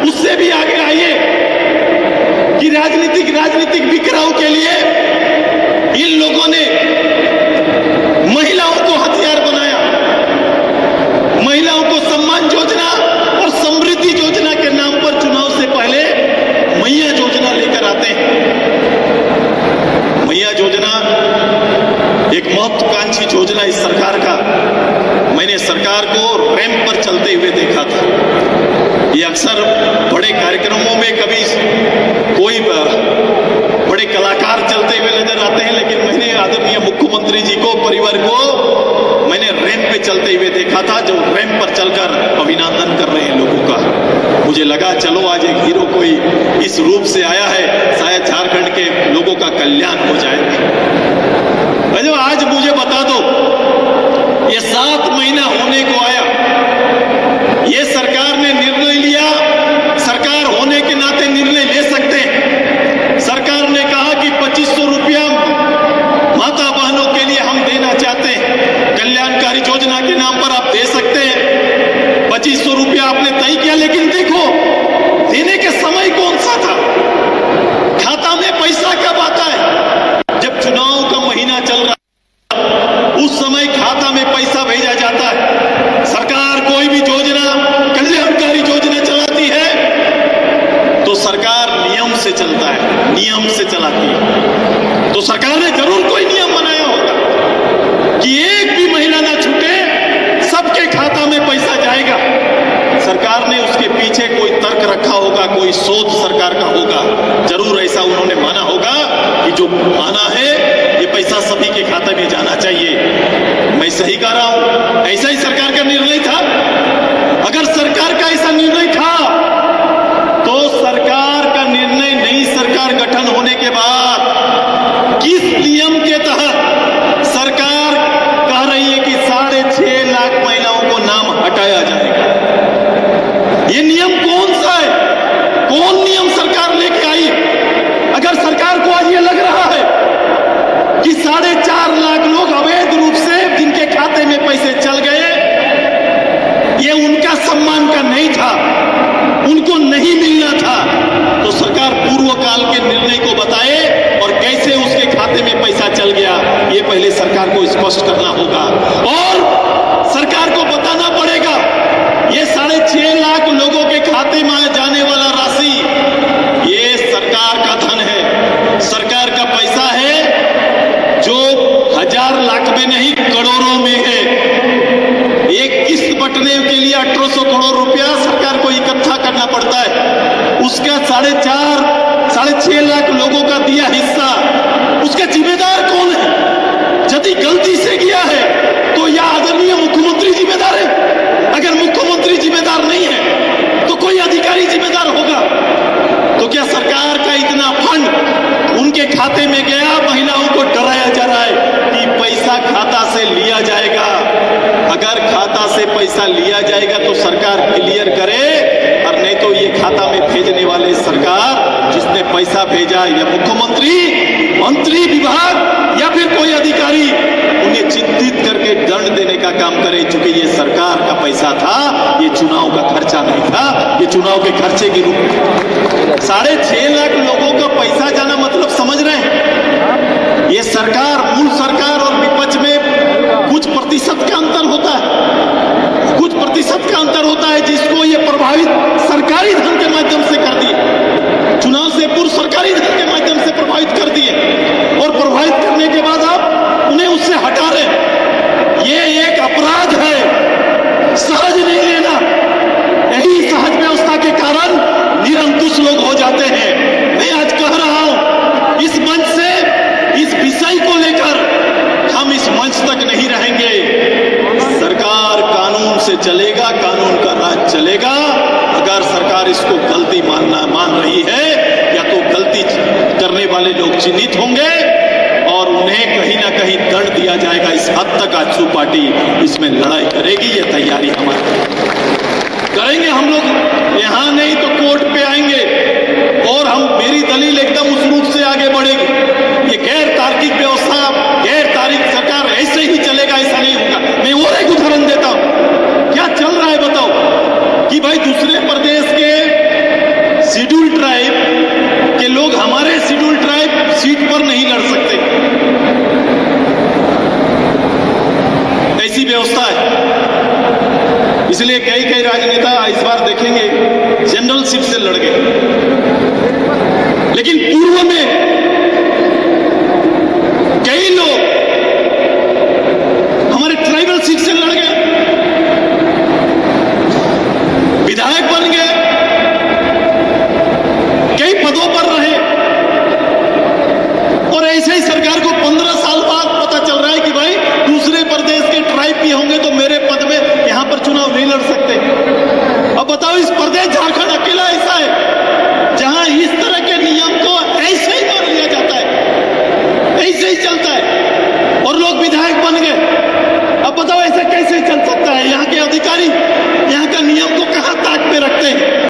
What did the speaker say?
उससे भी आगे आइए कि राजनीतिक बिखराव के लिए इन लोगों ने महिलाओं को हथियार बनाया। महिलाओं को सम्मान योजना और समृद्धि योजना के नाम पर चुनाव से पहले मैया योजना लेकर आते हैं। मैया योजना एक महत्वाकांक्षी योजना इस सरकार का। मैंने सरकार को रैंप पर चलते हुए देखा था। ये अक्सर बड़े कार्यक्रमों में कभी कोई बड़े कलाकार चलते हुए नजर आते हैं, लेकिन मैंने आदरणीय मुख्यमंत्री जी को, परिवार को मैंने रैंप पे चलते हुए देखा था, जो रैंप पर चलकर अभिनंदन कर रहे हैं लोगों का। मुझे लगा चलो आज एक हीरो कोई इस रूप से आया है, शायद झारखंड के लोगों का कल्याण हो जाएगा। जो आज मुझे बता दो, ये 7 महीना होने को आया, ये सरकार ने निर्णय लिया। सरकार होने के नाते निर्णय ले सकते हैं। सरकार ने कहा कि 2500 रुपया माता बहनों के लिए हम देना चाहते हैं, कल्याणकारी योजना के नाम पर आप दे सकते हैं। 2500 रुपया आपने तय किया, लेकिन देखो देने के समय कौन सा था, खाता में पैसा कब आता है? जब चुनाव का महीना चल रहा है, उस समय खाता में पैसा भेजा जाता है। सरकार कोई भी योजना, कल्याणकारी योजना चलाती है तो सरकार नियम से चलता है, नियम से चलाती है। तो सरकार ने जरूर कोई नियम बनाया होगा कि एक भी महीना ना छूटे, सबके खाता में पैसा जाएगा। सरकार ने उसके पीछे कोई तर्क रखा होगा, कोई सोच सरकार का होगा। जरूर ऐसा उन्होंने माना होगा कि जो माना है ये पैसा सभी के खाते में जाना चाहिए। मैं सही कह रहा हूं, ऐसा ही सरकार का निर्णय था। अगर सरकार का ऐसा निर्णय था तो सरकार का निर्णय, नई सरकार गठन होने के बाद किस नियम के तहत सरकार कह रही है कि 6.5 लाख महिलाओं को नाम हटाया जाएगा? ये नियम कौन सा है? कौन नियम सरकार लेके आई? अगर सरकार को आज ये लग रहा है कि 4.5 लाख लोग अवैध रूप से जिनके खाते में पैसे चल गए, ये उनका सम्मान का नहीं था, उनको नहीं मिलना था, तो सरकार पूर्व काल के निर्णय को बताए और कैसे उसके खाते में पैसा चल गया, ये पहले सरकार को स्पष्ट करना होगा। और सरकार को बताना पड़ेगा ये 6.5 लाख लोगों के खाते में जाने वाला राशि, ये सरकार का धन है, सरकार का पैसा है, जो 1000 लाख में नहीं करोड़ों में है। एक किस्त बंटने के लिए 1800 करोड़ रुपया सरकार को इकट्ठा करना पड़ता है। उसका 4.5 लाख लोगों का दिया हिस्सा, उसका जिम्मेदार कौन है? यदि गलती से गया है तो यह आदरणीय मुख्यमंत्री जिम्मेदार है। अगर मुख्यमंत्री जिम्मेदार नहीं है तो कोई अधिकारी जिम्मेदार होगा। तो क्या सरकार का इतना फंड उनके खाते में गया? महिलाओं को डराया जा रहा है कि पैसा खाता से लिया जाएगा। अगर खाता से पैसा लिया जाएगा तो सरकार क्लियर करे, और नहीं तो ये खाता में भेजने वाले सरकार, जिसने पैसा भेजा, या मुख्यमंत्री, मंत्री, विभाग या फिर कोई अधिकारी, उन्हें चिंतित करके दंड देने का काम करे। चूंकि ये सरकार का पैसा था, ये चुनाव का खर्चा नहीं था, ये चुनाव के खर्चे के रूप में 6.5 लाख लोगों का पैसा जाना, मतलब समझ रहे हैं? ये सरकार, मूल सरकार और विपक्ष में कुछ प्रतिशत का अंतर होता है, कुछ प्रतिशत का अंतर होता है, जिसको ये प्रभावित सरकारी धन के माध्यम से कर दिए, चुनाव से पूर्व सरकारी धन के माध्यम से प्रभावित कर दिए, और प्रभावित करने के बाद आप उन्हें उससे हटा रहे। ये एक अपराध है, सहज नहीं लेना। यही सहज व्यवस्था के कारण निरंकुश लोग हो जाते हैं। मैं आज कह रहा हूं, इस मंच से इस विषय को लेकर हम इस मंच तक नहीं रहेंगे। सरकार कानून से चलेगा, कानून का राज चलेगा। अगर सरकार इसको गलती मान रही है, या तो गलती करने वाले लोग चिन्हित होंगे और उन्हें कहीं ना कहीं दंड दिया जाएगा। इस हद तक आजसू पार्टी इसमें लड़ाई करेगी, ये तैयारी हमारी करेंगे। हम लोग यहां नहीं तो कोर्ट पे आएंगे, और हम, मेरी दलील एकदम उस रूप से आगे बढ़ेगी। ये गैर तार्किक व्यवस्था, गैर तार्किक सरकार ऐसे ही चलेगा, ऐसा नहीं होगा। मैं और एक उदाहरण देता हूं। क्या चल रहा है बताओ कि भाई दूसरे प्रदेश के सीट से लड़ गए, लेकिन पूर्व में कई लोग हमारे ट्राइबल सीट से लड़ गए, विधायक बन गए, कई पदों पर रहे, और ऐसे ही सरकार को 15 साल बाद पता चल रहा है कि भाई दूसरे प्रदेश के ट्राइब भी होंगे तो मेरे पद में यहां पर चुनाव नहीं लड़ सकते। अब बताओ, इस प्रदेश झारखंड अकेला ऐसा है